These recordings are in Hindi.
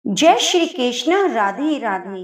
जय श्री कृष्ण। राधे राधे।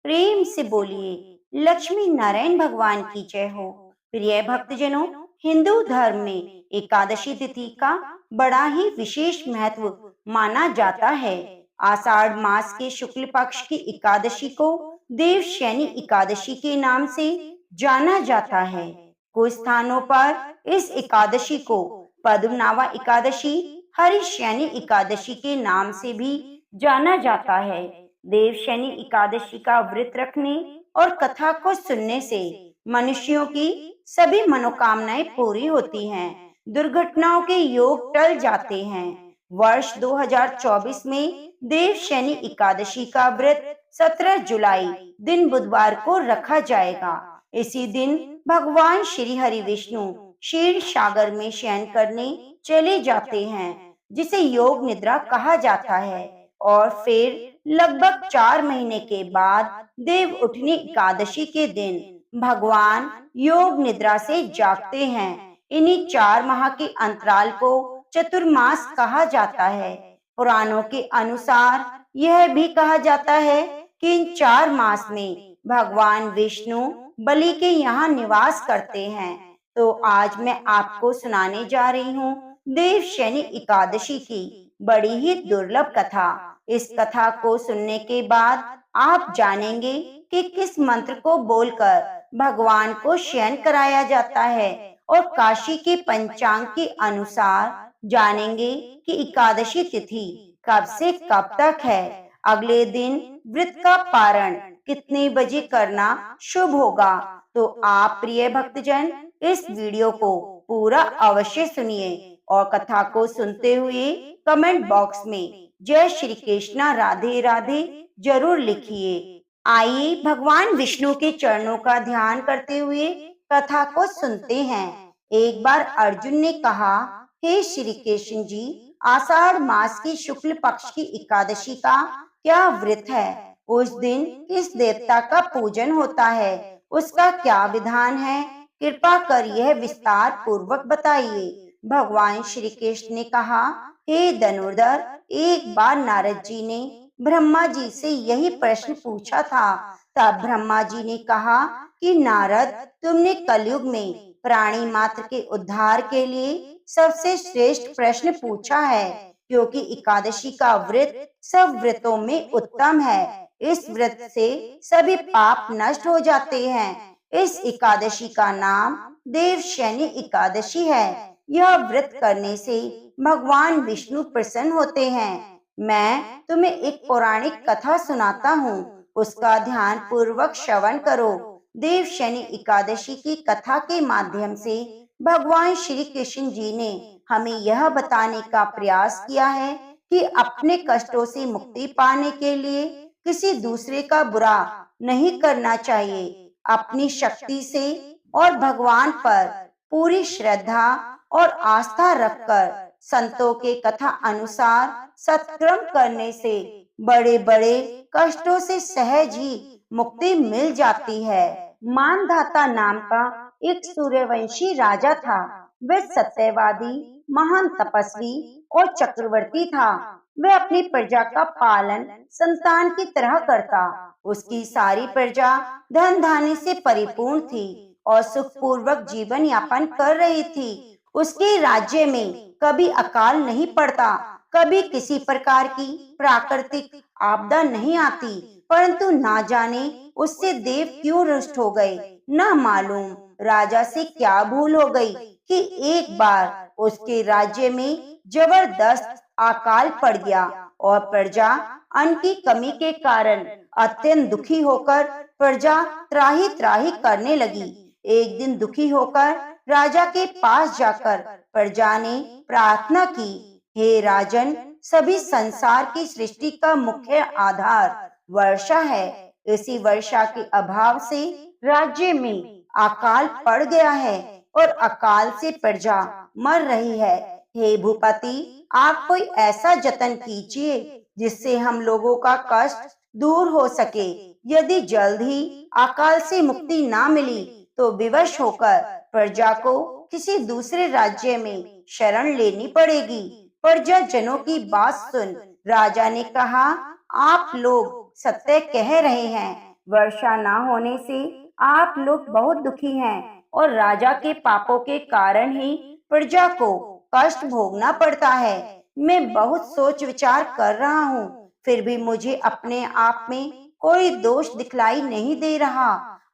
प्रेम से बोलिए लक्ष्मी नारायण भगवान की जय हो। प्रिय भक्तजनों, हिंदू धर्म में एकादशी तिथि का बड़ा ही विशेष महत्व माना जाता है। आषाढ़ मास के शुक्ल पक्ष की एकादशी को देवशयनी एकादशी के नाम से जाना जाता है। कुछ स्थानों पर इस एकादशी को पद्मनाभा एकादशी, हरिशयनी एकादशी के नाम से भी जाना जाता है। देवशयनी एकादशी का व्रत रखने और कथा को सुनने से मनुष्यों की सभी मनोकामनाएं पूरी होती हैं, दुर्घटनाओं के योग टल जाते हैं। वर्ष 2024 में देवशयनी एकादशी का व्रत 17 जुलाई दिन बुधवार को रखा जाएगा। इसी दिन भगवान श्री हरि विष्णु क्षीर सागर में शयन करने चले जाते हैं, जिसे योग निद्रा कहा जाता है। और फिर लगभग 4 महीने के बाद देव उठनी एकादशी के दिन भगवान योग निद्रा से जागते हैं। इन्हीं 4 माह के अंतराल को चतुर्मास कहा जाता है। पुराणों के अनुसार यह भी कहा जाता है कि इन 4 मास में भगवान विष्णु बलि के यहाँ निवास करते हैं। तो आज मैं आपको सुनाने जा रही हूँ देवशयनी एकादशी की बड़ी ही दुर्लभ कथा। इस कथा को सुनने के बाद आप जानेंगे कि किस मंत्र को बोलकर भगवान को शयन कराया जाता है, और काशी के पंचांग के अनुसार जानेंगे कि एकादशी तिथि कब से कब तक है। अगले दिन व्रत का पारण कितने बजे करना शुभ होगा। तो आप प्रिय भक्तजन इस वीडियो को पूरा अवश्य सुनिए और कथा को सुनते हुए कमेंट बॉक्स में जय श्री कृष्णा राधे राधे जरूर लिखिए। आइए भगवान विष्णु के चरणों का ध्यान करते हुए कथा को सुनते हैं। एक बार अर्जुन ने कहा, हे श्री कृष्ण जी, आषाढ़ मास की शुक्ल पक्ष की एकादशी का क्या व्रत है? उस दिन किस देवता का पूजन होता है? उसका क्या विधान है? कृपा कर यह विस्तार पूर्वक बताइए। भगवान श्री कृष्ण ने कहा, हे धनुर्धर, एक बार नारद जी ने ब्रह्मा जी से यही प्रश्न पूछा था। तब ब्रह्मा जी ने कहा कि नारद, तुमने कलयुग में प्राणी मात्र के उद्धार के लिए सबसे श्रेष्ठ प्रश्न पूछा है, क्योंकि एकादशी का व्रत सब व्रतों में उत्तम है। इस व्रत से सभी पाप नष्ट हो जाते हैं। इस एकादशी का नाम देवशयनी एकादशी है। यह व्रत करने से भगवान विष्णु प्रसन्न होते हैं। मैं तुम्हें एक पौराणिक कथा सुनाता हूँ, उसका ध्यान पूर्वक श्रवण करो। देवशयनी एकादशी की कथा के माध्यम से भगवान श्री कृष्ण जी ने हमें यह बताने का प्रयास किया है कि अपने कष्टों से मुक्ति पाने के लिए किसी दूसरे का बुरा नहीं करना चाहिए। अपनी शक्ति से और भगवान पर पूरी श्रद्धा और आस्था रखकर संतों के कथा अनुसार सत्कर्म करने से बड़े बड़े कष्टों से सहज ही मुक्ति मिल जाती है। मानधाता नाम का एक सूर्यवंशी राजा था। वह सत्यवादी, महान तपस्वी और चक्रवर्ती था। वह अपनी प्रजा का पालन संतान की तरह करता। उसकी सारी प्रजा धन धान्य से परिपूर्ण थी और सुखपूर्वक जीवन यापन कर रही थी। उसके राज्य में कभी अकाल नहीं पड़ता, कभी किसी प्रकार की प्राकृतिक आपदा नहीं आती। परंतु ना जाने उससे देव क्यों रुष्ट हो गए। न मालूम राजा से क्या भूल हो गई कि एक बार उसके राज्य में जबरदस्त अकाल पड़ गया और प्रजा अन्न की कमी के कारण अत्यंत दुखी होकर प्रजा त्राही त्राही करने लगी। एक दिन दुखी होकर राजा के पास जाकर प्रजा ने प्रार्थना की, हे राजन, सभी संसार की सृष्टि का मुख्य आधार वर्षा है। इसी वर्षा के अभाव से राज्य में अकाल पड़ गया है और अकाल से प्रजा मर रही है। हे भूपति, आप कोई ऐसा जतन कीजिए जिससे हम लोगों का कष्ट दूर हो सके। यदि जल्द ही अकाल से मुक्ति ना मिली तो विवश होकर प्रजा को किसी दूसरे राज्य में शरण लेनी पड़ेगी। प्रजा जनों की बात सुन राजा ने कहा, आप लोग सत्य कह रहे हैं। वर्षा ना होने से आप लोग बहुत दुखी हैं और राजा के पापों के कारण ही प्रजा को कष्ट भोगना पड़ता है। मैं बहुत सोच विचार कर रहा हूँ, फिर भी मुझे अपने आप में कोई दोष दिखलाई नहीं दे रहा।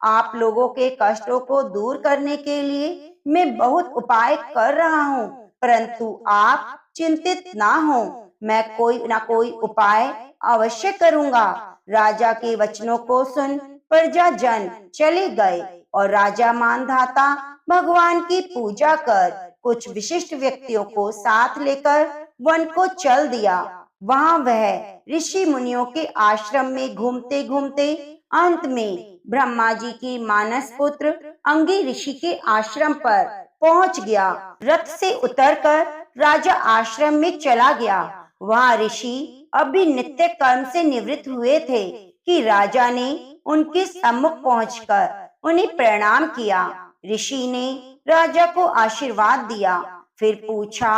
आप लोगों के कष्टों को दूर करने के लिए मैं बहुत उपाय कर रहा हूँ, परंतु आप चिंतित ना हो, मैं कोई ना कोई उपाय अवश्य करूंगा। राजा के वचनों को सुन प्रजा जन चले गए और राजा मानधाता भगवान की पूजा कर कुछ विशिष्ट व्यक्तियों को साथ लेकर वन को चल दिया। वहां वह ऋषि मुनियों के आश्रम में घूमते घूमते अंत में ब्रह्मा जी की मानस पुत्र अंगी ऋषि के आश्रम पर पहुंच गया। रथ से उतरकर राजा आश्रम में चला गया। वहां ऋषि अभी नित्य कर्म से निवृत्त हुए थे कि राजा ने उनके सम्मुख पहुंचकर उन्हें प्रणाम किया। ऋषि ने राजा को आशीर्वाद दिया, फिर पूछा,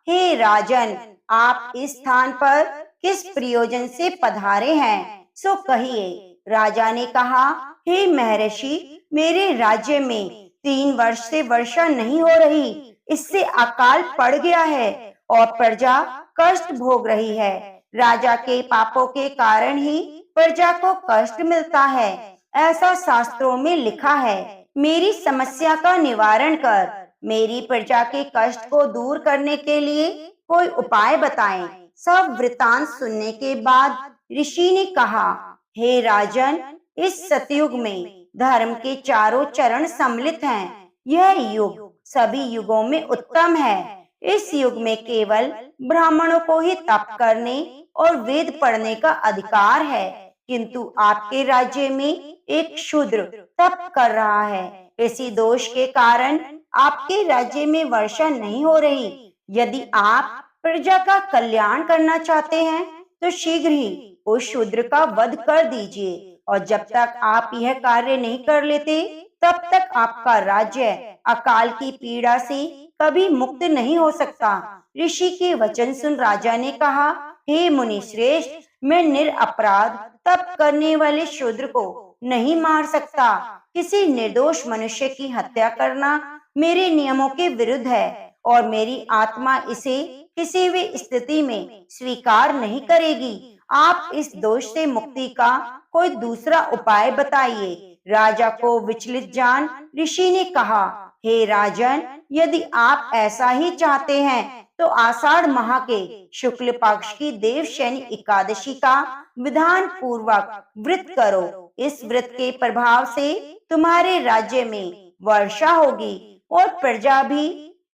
हे राजन, आप इस स्थान पर किस प्रयोजन से पधारे हैं, सो कहिए। राजा ने कहा, हे महर्षि, मेरे राज्य में 3 वर्ष से वर्षा नहीं हो रही, इससे अकाल पड़ गया है और प्रजा कष्ट भोग रही है। राजा के पापों के कारण ही प्रजा को कष्ट मिलता है, ऐसा शास्त्रों में लिखा है। मेरी समस्या का निवारण कर मेरी प्रजा के कष्ट को दूर करने के लिए कोई उपाय बताएं। सब वृतांत सुनने के बाद ऋषि ने कहा, हे राजन, इस सतयुग में धर्म के चारों चरण सम्मिलित हैं। यह युग सभी युगों में उत्तम है। इस युग में केवल ब्राह्मणों को ही तप करने और वेद पढ़ने का अधिकार है, किंतु आपके राज्य में एक शूद्र तप कर रहा है। इसी दोष के कारण आपके राज्य में वर्षा नहीं हो रही। यदि आप प्रजा का कल्याण करना चाहते हैं तो शीघ्र ही उस शूद्र का वध कर दीजिए, और जब तक आप यह कार्य नहीं कर लेते तब तक आपका राज्य अकाल की पीड़ा से कभी मुक्त नहीं हो सकता। ऋषि के वचन सुन राजा ने कहा, हे मुनि श्रेष्ठ, मैं निरपराध तप करने वाले शूद्र को नहीं मार सकता। किसी निर्दोष मनुष्य की हत्या करना मेरे नियमों के विरुद्ध है और मेरी आत्मा इसे किसी भी स्थिति में स्वीकार नहीं करेगी। आप इस दोष से मुक्ति का कोई दूसरा उपाय बताइए। राजा को विचलित जान ऋषि ने कहा, हे राजन, यदि आप ऐसा ही चाहते हैं तो आषाढ़ माह के शुक्ल पक्ष की देवशयनी एकादशी का विधान पूर्वक व्रत करो। इस व्रत के प्रभाव से तुम्हारे राज्य में वर्षा होगी और प्रजा भी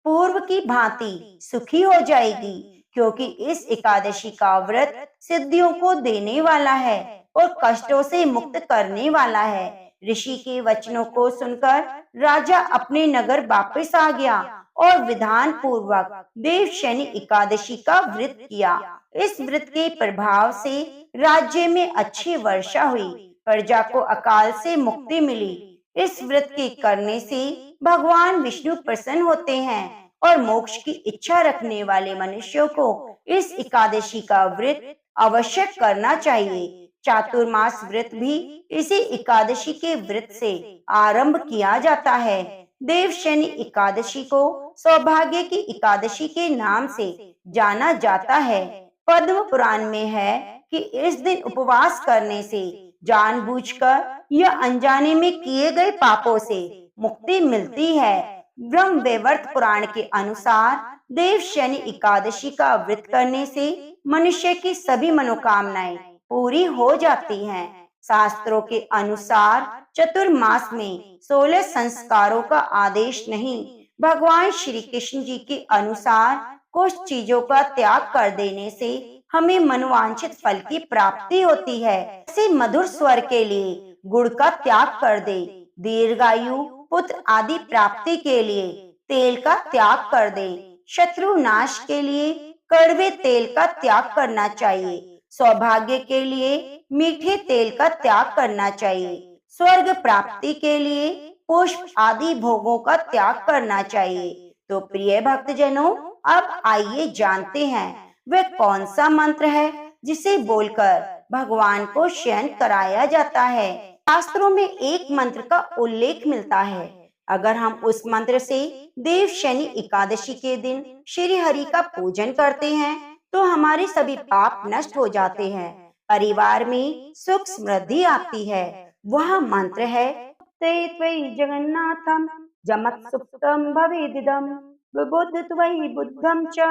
पूर्व की भांति सुखी हो जाएगी, क्योंकि इस एकादशी का व्रत सिद्धियों को देने वाला है और कष्टों से मुक्त करने वाला है। ऋषि के वचनों को सुनकर राजा अपने नगर वापस आ गया और विधान पूर्वक देवशयनी एकादशी का व्रत किया। इस व्रत के प्रभाव से राज्य में अच्छी वर्षा हुई, प्रजा को अकाल से मुक्ति मिली। इस व्रत के करने से भगवान विष्णु प्रसन्न होते हैं और मोक्ष की इच्छा रखने वाले मनुष्यों को इस एकादशी का व्रत अवश्य करना चाहिए। चातुर्मास व्रत भी इसी एकादशी के व्रत से आरंभ किया जाता है। देवशयनी एकादशी को सौभाग्य की एकादशी के नाम से जाना जाता है। पद्म पुराण में है कि इस दिन उपवास करने से जानबूझकर या अनजाने में किए गए पापों से मुक्ति मिलती है। ब्रह्म वैवर्त पुराण के अनुसार देवशयनी एकादशी का व्रत करने से मनुष्य की सभी मनोकामनाएं पूरी हो जाती हैं। शास्त्रों के अनुसार चतुर्मास में 16 संस्कारों का आदेश नहीं, भगवान श्री कृष्ण जी के अनुसार कुछ चीजों का त्याग कर देने से हमें मनोवांछित फल की प्राप्ति होती है। ऐसे मधुर स्वर के लिए गुड़ का त्याग कर दे, दीर्घायु पुत्र आदि प्राप्ति के लिए तेल का त्याग कर दे, शत्रु नाश के लिए कड़वे तेल का त्याग करना चाहिए, सौभाग्य के लिए मीठे तेल का त्याग करना चाहिए, स्वर्ग प्राप्ति के लिए पुष्प आदि भोगों का त्याग करना चाहिए। तो प्रिय भक्तजनों, अब आइए जानते हैं वह कौन सा मंत्र है जिसे बोलकर भगवान को शयन कराया जाता है। शास्त्रों में एक मंत्र का उल्लेख मिलता है। अगर हम उस मंत्र से देव शनि एकादशी के दिन श्री हरि का पूजन करते हैं तो हमारे सभी पाप नष्ट हो जाते हैं, परिवार में सुख समृद्धि आती है। वह मंत्र है ते त्वयि जगन्नाथम जमत सुप्तम भवेदिदम विबुद्ध त्वयि बुद्धम च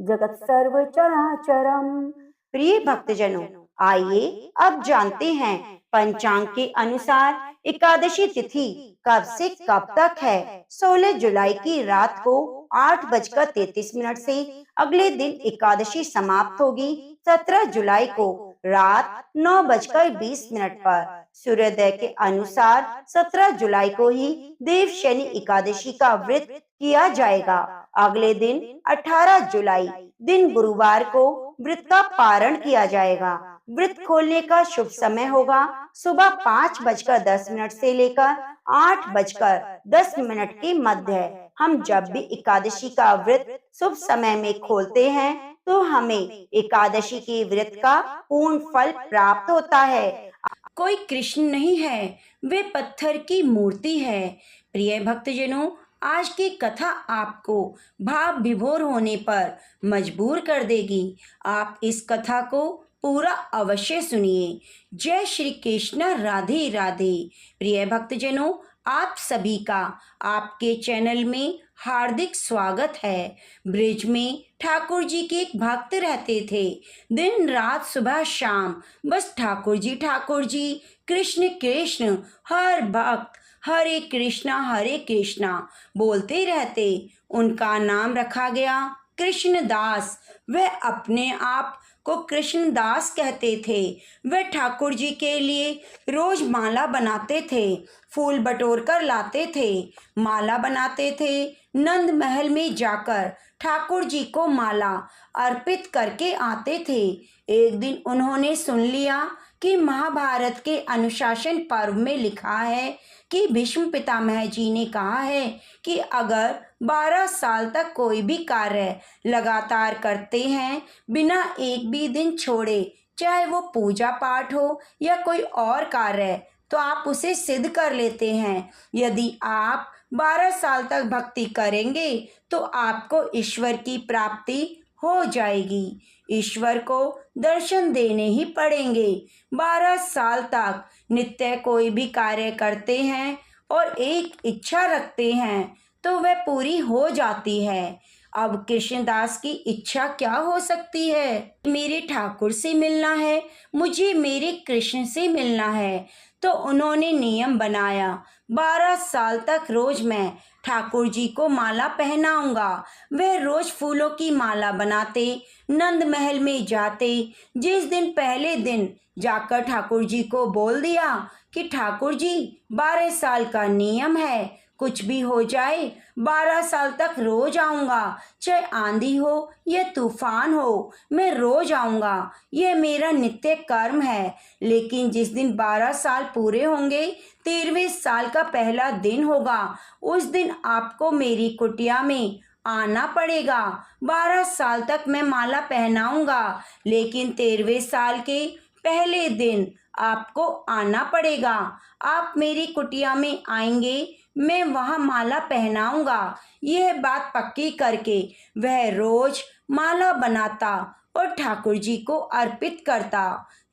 जगत सर्व चराचरम। प्रिय भक्तजनों, आइए अब जानते हैं पंचांग के अनुसार एकादशी तिथि कब से कब तक है। 16 जुलाई की रात को 8:33 से अगले दिन एकादशी समाप्त होगी। 17 जुलाई को रात 9:20 पर सूर्योदय के अनुसार 17 जुलाई को ही देव शनि एकादशी का व्रत किया जाएगा। अगले दिन 18 जुलाई दिन गुरुवार को व्रत का पारण किया जाएगा। व्रत खोलने का शुभ समय होगा सुबह 5:10 से लेकर 8:10 के मध्य। हम जब भी एकादशी का व्रत शुभ समय में खोलते हैं तो हमें एकादशी के व्रत का पूर्ण फल प्राप्त होता है। कोई कृष्ण नहीं है, वे पत्थर की मूर्ति है। प्रिय भक्तजनों, आज की कथा आपको भाव विभोर होने पर मजबूर कर देगी। आप इस कथा को पूरा अवश्य सुनिए। जय श्री कृष्ण, राधे राधे। प्रिय भक्तजनों, आप सभी का आपके चैनल में हार्दिक स्वागत है। ब्रिज में ठाकुर जी के एक भक्त रहते थे। दिन रात सुबह शाम बस ठाकुर जी कृष्ण कृष्ण, हर भक्त हरे कृष्णा बोलते रहते। उनका नाम रखा गया कृष्णदास। वह अपने आप को कृष्णदास कहते थे। वे ठाकुर जी के लिए रोज माला बनाते थे, फूल बटोर कर लाते थे, माला बनाते थे। नंद महल में जाकर ठाकुर जी को माला अर्पित करके आते थे। एक दिन उन्होंने सुन लिया कि महाभारत के अनुशासन पर्व में लिखा है कि भीष्म पितामह जी ने कहा है कि अगर 12 साल तक कोई भी कार्य लगातार करते हैं बिना एक भी दिन छोड़े, चाहे वो पूजा पाठ हो या कोई और कार्य, तो आप उसे सिद्ध कर लेते हैं। यदि आप 12 साल तक भक्ति करेंगे तो आपको ईश्वर की प्राप्ति हो जाएगी। ईश्वर को दर्शन देने ही पड़ेंगे। 12 साल तक नित्य कोई भी कार्य करते हैं और एक इच्छा रखते हैं तो वह पूरी हो जाती है। अब कृष्णदास की इच्छा क्या हो सकती है? मेरे ठाकुर से मिलना है, मुझे मेरे कृष्ण से मिलना है। तो उन्होंने नियम बनाया, 12 साल तक रोज मैं ठाकुर जी को माला पहनाऊंगा। वह रोज फूलों की माला बनाते, नंद महल में जाते। जिस दिन पहले दिन जाकर ठाकुर जी को बोल दिया कि ठाकुर जी 12 साल का नियम है, कुछ भी हो जाए 12 साल तक रोज आऊंगा, चाहे आंधी हो या तूफान हो, मैं रोज आऊंगा, यह मेरा नित्य कर्म है। लेकिन जिस दिन 12 साल पूरे होंगे, 13वें साल का पहला दिन होगा, उस दिन आपको मेरी कुटिया में आना पड़ेगा। 12 साल तक मैं माला पहनाऊंगा, लेकिन 13वें साल के पहले दिन आपको आना पड़ेगा। आप मेरी कुटिया में आएंगे, मैं वहाँ माला पहनाऊंगा। यह बात पक्की करके वह रोज माला बनाता और ठाकुर जी को अर्पित करता।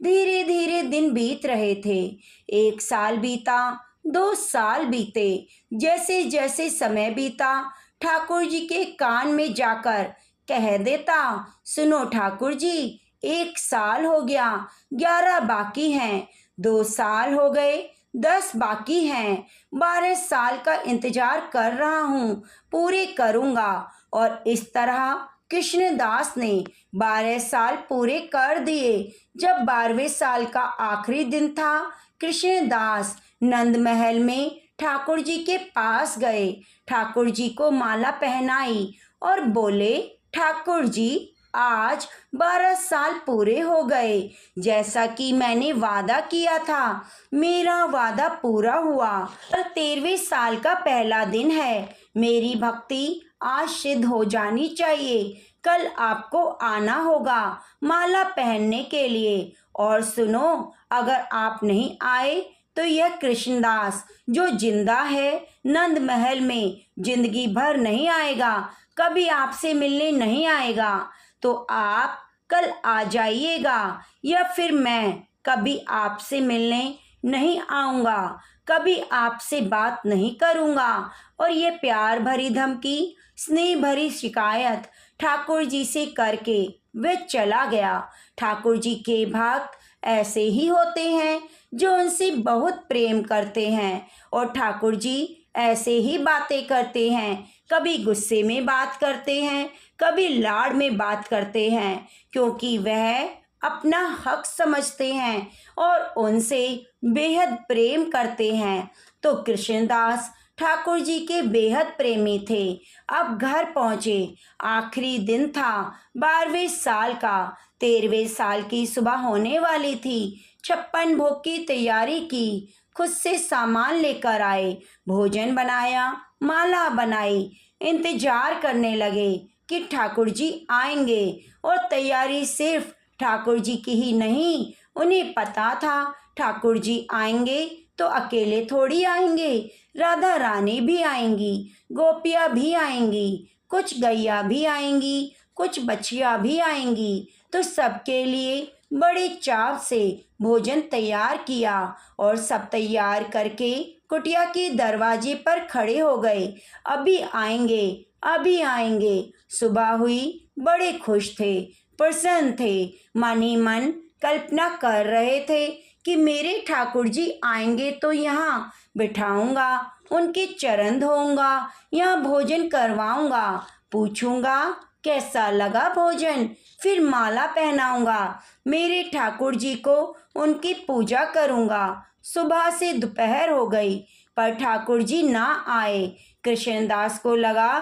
धीरे धीरे दिन बीत रहे थे। 1 साल बीता, 2 साल बीते। जैसे जैसे समय बीता, ठाकुर जी के कान में जाकर कह देता, सुनो ठाकुर जी, 1 साल हो गया, 11 बाकी हैं, 2 साल हो गए, 10 बाकी हैं, 12 साल का इंतजार कर रहा हूँ, पूरे करूँगा। और इस तरह कृष्णदास ने 12 साल पूरे कर दिए। जब 12वें साल का आखिरी दिन था, कृष्णदास नंद महल में ठाकुर जी के पास गए, ठाकुर जी को माला पहनाई और बोले, ठाकुर जी, आज 12 साल पूरे हो गए। जैसा कि मैंने वादा किया था, मेरा वादा पूरा हुआ। कल 13वें साल का पहला दिन है। मेरी भक्ति आज सिद्ध हो जानी चाहिए। कल आपको आना होगा माला पहनने के लिए और सुनो, अगर आप नहीं आए तो यह कृष्णदास जो जिंदा है नंद महल में जिंदगी भर नहीं आएगा, कभी आपसे मिलने नहीं आएगा। तो आप कल आ जाइएगा या फिर मैं कभी आपसे मिलने नहीं आऊँगा, कभी आपसे बात नहीं करूँगा। और ये प्यार भरी धमकी, स्नेह भरी शिकायत ठाकुर जी से करके वे चला गया। ठाकुर जी के भक्त ऐसे ही होते हैं जो उनसे बहुत प्रेम करते हैं, और ठाकुर जी ऐसे ही बातें करते हैं। कभी गुस्से में बात करते हैं, कभी लाड़ में बात करते हैं, क्योंकि वह अपना हक समझते हैं और उनसे बेहद प्रेम करते हैं। तो कृष्णदास ठाकुर जी के बेहद प्रेमी थे। अब घर पहुँचे, आखिरी दिन था 12वें साल का। 13वें साल की सुबह होने वाली थी। 56 भोग की तैयारी की, खुद से सामान लेकर आए, भोजन बनाया, माला बनाई, इंतजार करने लगे कि ठाकुर जी आएंगे। और तैयारी सिर्फ ठाकुर जी की ही नहीं, उन्हें पता था ठाकुर जी आएंगे तो अकेले थोड़ी आएंगे, राधा रानी भी आएंगी, गोपियाँ भी आएंगी, कुछ गैया भी आएंगी, कुछ बछिया भी आएंगी। तो सबके लिए बड़े चाव से भोजन तैयार किया और सब तैयार करके कुटिया के दरवाजे पर खड़े हो गए। अभी आएंगे, अभी आएंगे। सुबह हुई, बड़े खुश थे, प्रसन्न थे, मन ही मन कल्पना कर रहे थे कि मेरे ठाकुर जी आएंगे तो यहाँ बिठाऊंगा, उनके चरण धोऊंगा, यहाँ भोजन करवाऊंगा, पूछूंगा कैसा लगा भोजन, फिर माला पहनाऊंगा, मेरे ठाकुर जी को उनकी पूजा करूंगा। सुबह से दोपहर हो गई पर ठाकुर जी ना आए। कृष्णदास को लगा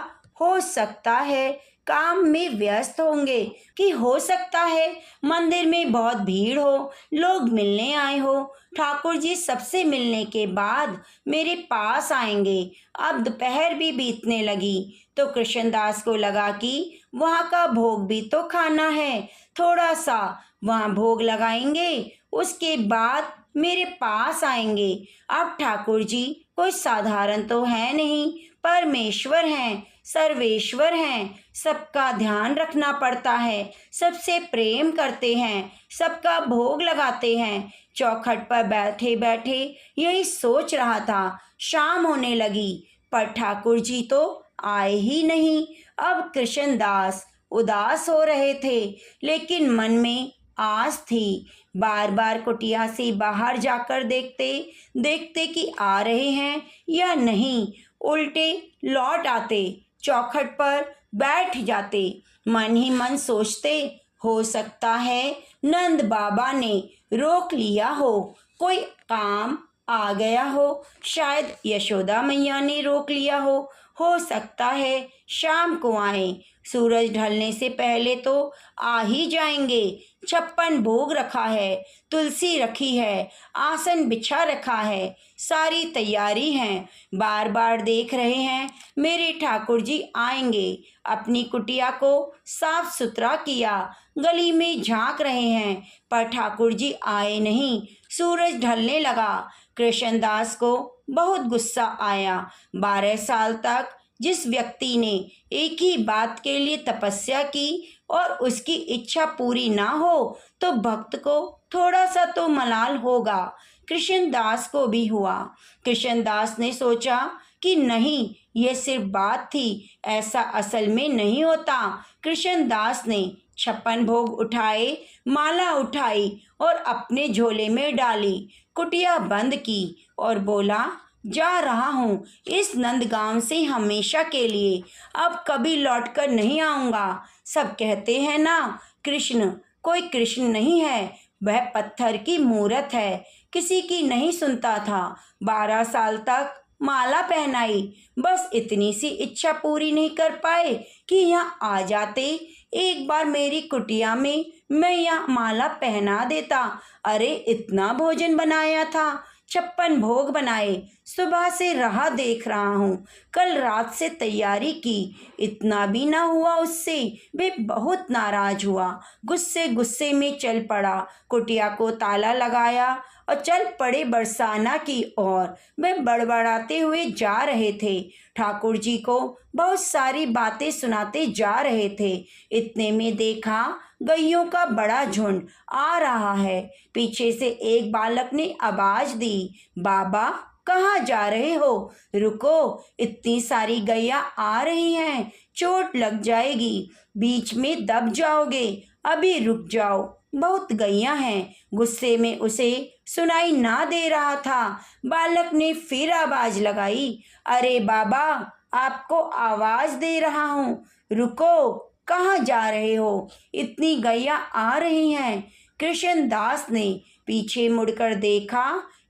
हो सकता है काम में व्यस्त होंगे, कि हो सकता है मंदिर में बहुत भीड़ हो, लोग मिलने आए हो, ठाकुर जी सबसे मिलने के बाद मेरे पास आएंगे। अब दोपहर भी बीतने लगी तो कृष्णदास को लगा कि वहाँ का भोग भी तो खाना है, थोड़ा सा वहाँ भोग लगाएंगे, उसके बाद मेरे पास आएंगे। अब ठाकुर जी कोई साधारण तो है नहीं, परमेश्वर हैं, सर्वेश्वर हैं, सबका ध्यान रखना पड़ता है, सबसे प्रेम करते हैं, सबका भोग लगाते हैं। चौखट पर बैठे बैठे यही सोच रहा था। शाम होने लगी पर ठाकुर जी तो आए ही नहीं। अब कृष्णदास उदास हो रहे थे, लेकिन मन में आस थी। बार बार कुटिया से बाहर जाकर देखते देखते कि आ रहे हैं या नहीं, उल्टे लौट आते, चौखट पर बैठ जाते। मन ही मन सोचते, हो सकता है नंद बाबा ने रोक लिया हो, कोई काम आ गया हो, शायद यशोदा मैया ने रोक लिया हो सकता है शाम को आए, सूरज ढलने से पहले तो आ ही जाएंगे। 56 भोग रखा है, तुलसी रखी है, आसन बिछा रखा है, सारी तैयारी है, बार बार देख रहे हैं मेरे ठाकुर जी आएंगे। अपनी कुटिया को साफ सुथरा किया, गली में झांक रहे हैं पर ठाकुर जी आए नहीं। सूरज ढलने लगा। कृष्णदास को बहुत गुस्सा आया। 12 साल तक जिस व्यक्ति ने एक ही बात के लिए तपस्या की और उसकी इच्छा पूरी ना हो तो भक्त को थोड़ा सा तो मलाल होगा। कृष्णदास को भी हुआ। कृष्णदास ने सोचा कि नहीं, यह सिर्फ बात थी, ऐसा असल में नहीं होता। कृष्णदास ने 56 भोग उठाए, माला उठाई और अपने झोले में डाली, कुटिया बंद की और बोला, जा रहा हूँ इस नंदगांव से हमेशा के लिए, अब कभी लौटकर नहीं आऊँगा। सब कहते हैं ना, कृष्ण कोई कृष्ण नहीं है, वह पत्थर की मूरत है। किसी की नहीं सुनता था। 12 साल तक माला पहनाई, बस इतनी सी इच्छा पूरी नहीं कर पाए कि यहाँ आ जाते। एक बार मेरी कुटिया में मैं यहाँ माला पहना देता। अरे इतना भोजन बनाया था, 56 भोग बनाए, सुबह से राह देख रहा हूँ, कल रात से तैयारी की, इतना भी ना हुआ उससे, वे बहुत नाराज हुआ, गुस्से गुस्से में चल पड़ा, कुटिया को ताला लगाया और चल पड़े बरसाना की ओर। वे बड़बड़ाते हुए जा रहे थे, ठाकुर जी को बहुत सारी बातें सुनाते जा रहे थे। इतने में देखा गैयों का बड़ा झुंड आ रहा है। पीछे से एक बालक ने आवाज दी, बाबा कहाँ जा रहे हो? रुको, इतनी सारी गैया आ रही हैं, चोट लग जाएगी, बीच में दब जाओगे, अभी रुक जाओ, बहुत गैया हैं। गुस्से में उसे सुनाई ना दे रहा था। बालक ने फिर आवाज लगाई, अरे बाबा आपको आवाज दे रहा हूँ, रुको, कहाँ जा रहे हो? इतनी गैया आ रही हैं। कृष्णदास ने पीछे मुड़कर देखा,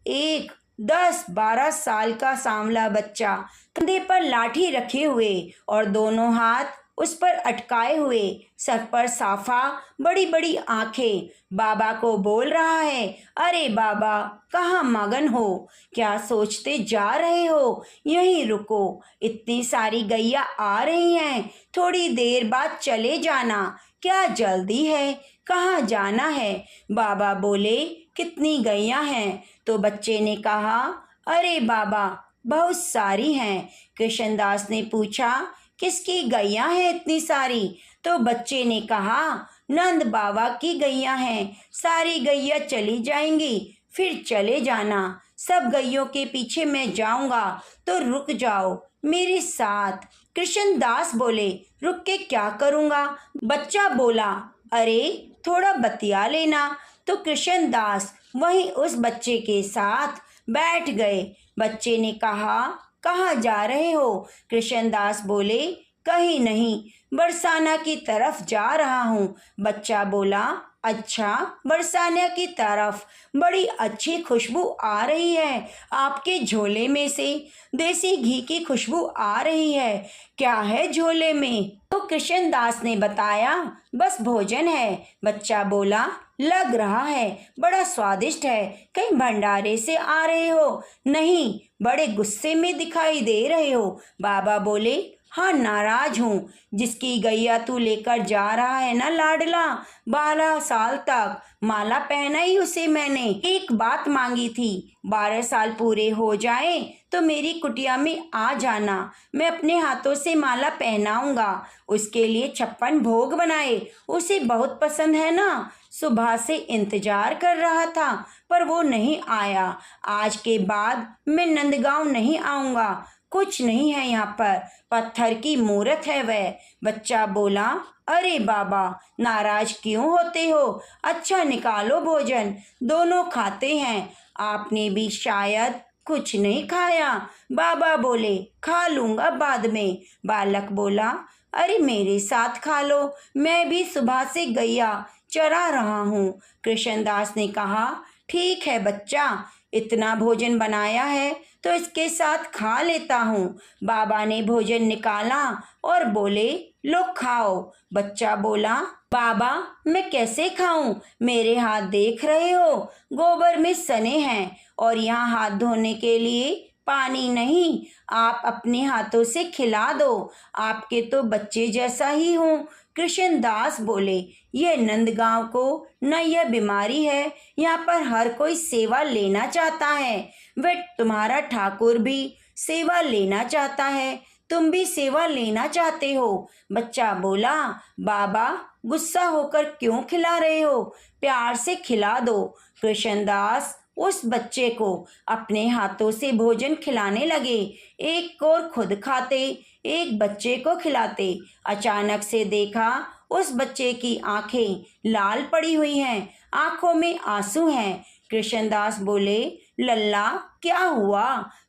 एक 10-12 साल का सांवला बच्चा कंधे पर लाठी रखे हुए और दोनों हाथ उस पर अटकाए हुए, सर पर साफा, बड़ी बड़ी आंखें, बाबा को बोल रहा है, अरे बाबा कहाँ मगन हो? क्या सोचते जा रहे हो? यहीं रुको, इतनी सारी गैया आ रही हैं, थोड़ी देर बाद चले जाना, क्या जल्दी है? कहाँ जाना है? बाबा बोले, कितनी गैया हैं? तो बच्चे ने कहा, अरे बाबा बहुत सारी हैं। कृष्णदास ने पूछा, किसकी गैया हैं इतनी सारी? तो बच्चे ने कहा, नंद बाबा की गैया हैं, सारी गैया चली जाएंगी, फिर चले जाना, सब गैयों के पीछे मैं जाऊंगा, तो रुक जाओ मेरे साथ। कृष्णदास बोले, रुक के क्या करूंगा? बच्चा बोला, अरे थोड़ा बतिया लेना। तो कृष्णदास वहीं उस बच्चे के साथ बैठ गए। बच्चे ने कहा, कहाँ जा रहे हो? कृष्णदास बोले, कहीं नहीं, बरसाना की तरफ जा रहा हूँ। बच्चा बोला, अच्छा बरसाना की तरफ, बड़ी अच्छी खुशबू आ रही है, आपके झोले में से देसी घी की खुशबू आ रही है, क्या है झोले में? तो कृष्णदास ने बताया, बस भोजन है। बच्चा बोला, लग रहा है बड़ा स्वादिष्ट है, कहीं भंडारे से आ रहे हो? नहीं, बड़े गुस्से में दिखाई दे रहे हो। बाबा बोले, हाँ नाराज हूँ, जिसकी गैया तू लेकर जा रहा है ना लाडला, 12 साल तक माला पहनाई उसे मैंने, एक बात मांगी थी, 12 साल पूरे हो जाए तो मेरी कुटिया में आ जाना, मैं अपने हाथों से माला पहनाऊंगा। उसके लिए 56 भोग बनाए, उसे बहुत पसंद है ना, सुबह से इंतजार कर रहा था पर वो नहीं आया। आज के बाद मैं नंदगांव नहीं आऊंगा, कुछ नहीं है यहाँ पर, पत्थर की मूरत है वह। बच्चा बोला, अरे बाबा नाराज क्यों होते हो? अच्छा निकालो भोजन, दोनों खाते हैं, आपने भी शायद कुछ नहीं खाया। बाबा बोले, खा लूंगा बाद में। बालक बोला, अरे मेरे साथ खा लो, मैं भी सुबह से गैया चरा रहा हूँ। कृष्णदास ने कहा, ठीक है बच्चा, इतना भोजन बनाया है तो इसके साथ खा लेता हूँ। बाबा ने भोजन निकाला और बोले, लो खाओ। बच्चा बोला, बाबा मैं कैसे खाऊं? मेरे हाथ देख रहे हो, गोबर में सने हैं और यहाँ हाथ धोने के लिए पानी नहीं, आप अपने हाथों से खिला दो, आपके तो बच्चे जैसा ही हूँ। कृष्णदास बोले, यह नंदगांव को न यह बीमारी है, यहाँ पर हर कोई सेवा लेना चाहता है, वह तुम्हारा ठाकुर भी सेवा लेना चाहता है, तुम भी सेवा लेना चाहते हो। बच्चा बोला, बाबा गुस्सा होकर क्यों खिला रहे हो, प्यार से खिला दो। कृष्णदास उस बच्चे को अपने हाथों से भोजन खिलाने लगे, एक और खुद खाते, एक बच्चे को खिलाते। अचानक से देखा उस बच्चे की आंखें लाल पड़ी हुई हैं, आंखों में आंसू हैं। कृष्णदास बोले, लल्ला क्या हुआ,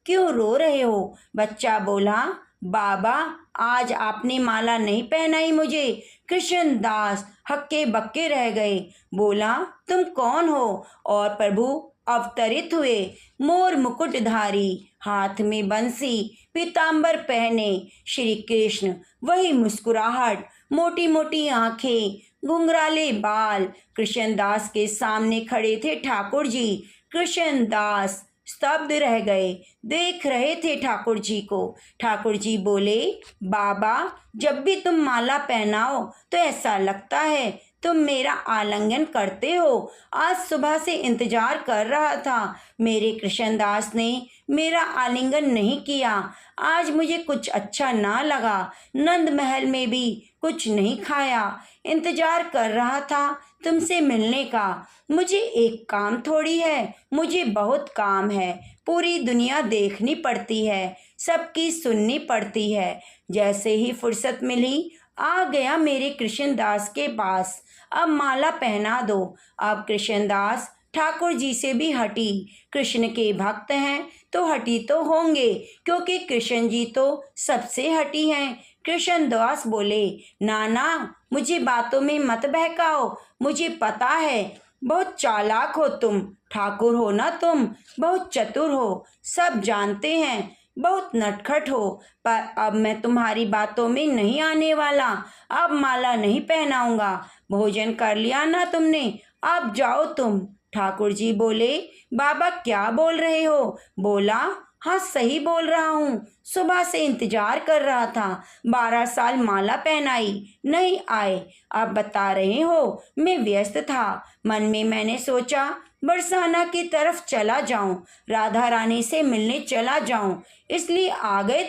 क्यों रो रहे हो? बच्चा बोला, बाबा आज आपने माला नहीं पहनाई मुझे। कृष्णदास हक्के बक्के रह गए, बोला, तुम कौन हो? और प्रभु अवतरित हुए, मोर मुकुटधारी, हाथ में बंसी, पीतांबर पहने श्री कृष्ण, वही मुस्कुराहट, मोटी मोटी आंखें, घुंघराले बाल। कृष्णदास के सामने खड़े थे ठाकुर जी। कृष्णदास स्तब्ध रह गए, देख रहे थे ठाकुर जी को। ठाकुर जी बोले, बाबा, जब भी तुम माला पहनाओ तो ऐसा लगता है तुम मेरा आलिंगन करते हो। आज सुबह से इंतजार कर रहा था, मेरे कृष्णदास ने मेरा आलिंगन नहीं किया। आज मुझे कुछ अच्छा ना लगा, नंद महल में भी कुछ नहीं खाया। इंतजार कर रहा था तुमसे मिलने का। मुझे एक काम थोड़ी है, मुझे बहुत काम है। पूरी दुनिया देखनी पड़ती है, सबकी सुननी पड़ती है। जैसे ही फुर्सत मिली आ गया मेरे कृष्णदास के पास। अब माला पहना दो। अब कृष्णदास ठाकुर जी से भी हटी। कृष्ण के भक्त हैं तो हटी तो होंगे, क्योंकि कृष्ण जी तो सबसे हटी हैं। कृष्णदास बोले, नाना, मुझे बातों में मत बहकाओ। मुझे पता है बहुत चालाक हो तुम, ठाकुर हो ना तुम, बहुत चतुर हो, सब जानते हैं, बहुत नटखट हो। पर अब मैं तुम्हारी बातों में नहीं आने वाला। अब माला नहीं पहनाऊंगा। भोजन कर लिया ना तुमने, अब जाओ तुम। ठाकुर जी बोले, बाबा क्या बोल रहे हो? बोला, हाँ सही बोल रहा हूँ, सुबह से इंतजार कर रहा था, 12 साल माला पहनाई, नहीं आए। आप बता रहे हो मैं व्यस्त था। मन में मैंने सोचा बरसाना की तरफ चला जाऊं, राधा रानी से मिलने चला जाऊं, इसलिए आ गए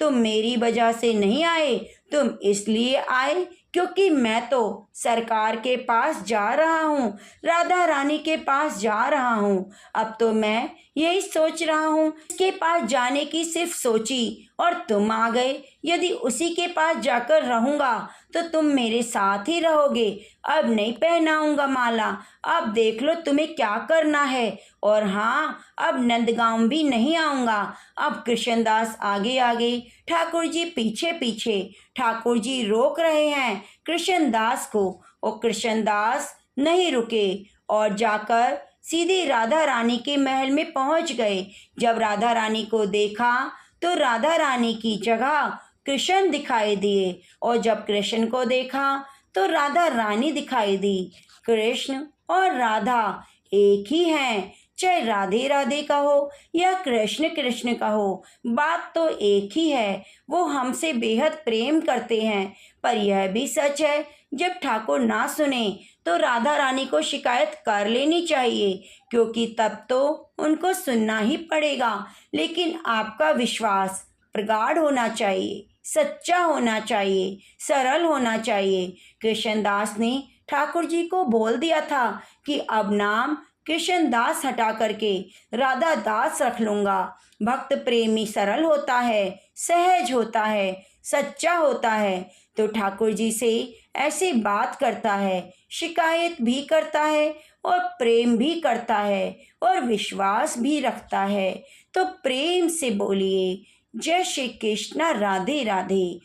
तुम मेरी वजह से नहीं आए, तुम इसलिए आए क्योंकि मैं तो सरकार के पास जा रहा हूँ, राधा रानी के पास जा रहा हूँ। अब तो मैं यही सोच रहा हूँ, इसके पास जाने की सिर्फ सोची और तुम आ गए। यदि उसी के पास जाकर रहूँगा तो तुम मेरे साथ ही रहोगे। अब नहीं पहनाऊंगा माला, अब देख लो तुम्हें क्या करना है। और हाँ, अब नंदगांव भी नहीं आऊँगा। अब कृष्णदास आगे आगे, ठाकुर जी पीछे पीछे। ठाकुर जी रोक रहे हैं कृष्णदास को, और कृष्णदास नहीं रुके और जाकर सीधे राधा रानी के महल में पहुंच गए। जब राधा रानी को देखा तो राधा रानी की जगह कृष्ण दिखाई दिए, और जब कृष्ण को देखा तो राधा रानी दिखाई दी। कृष्ण और राधा एक ही हैं, चाहे राधे राधे कहो या कृष्ण कृष्ण कहो, बात तो एक ही है। वो हमसे बेहद प्रेम करते हैं। पर यह भी सच है, जब ठाकुर ना सुने तो राधा रानी को शिकायत कर लेनी चाहिए, क्योंकि तब तो उनको सुनना ही पड़ेगा। लेकिन आपका विश्वास प्रगाढ़ होना चाहिए, सच्चा होना चाहिए, सरल होना चाहिए। कृष्णदास ने ठाकुर जी को बोल दिया था कि अब नाम कृष्णदास हटा करके राधा दास रख लूंगा। भक्त प्रेमी सरल होता है, सहज होता है, सच्चा होता है, तो ठाकुर जी से ऐसे बात करता है, शिकायत भी करता है और प्रेम भी करता है और विश्वास भी रखता है। तो प्रेम से बोलिए, जय श्री कृष्ण, राधे राधे।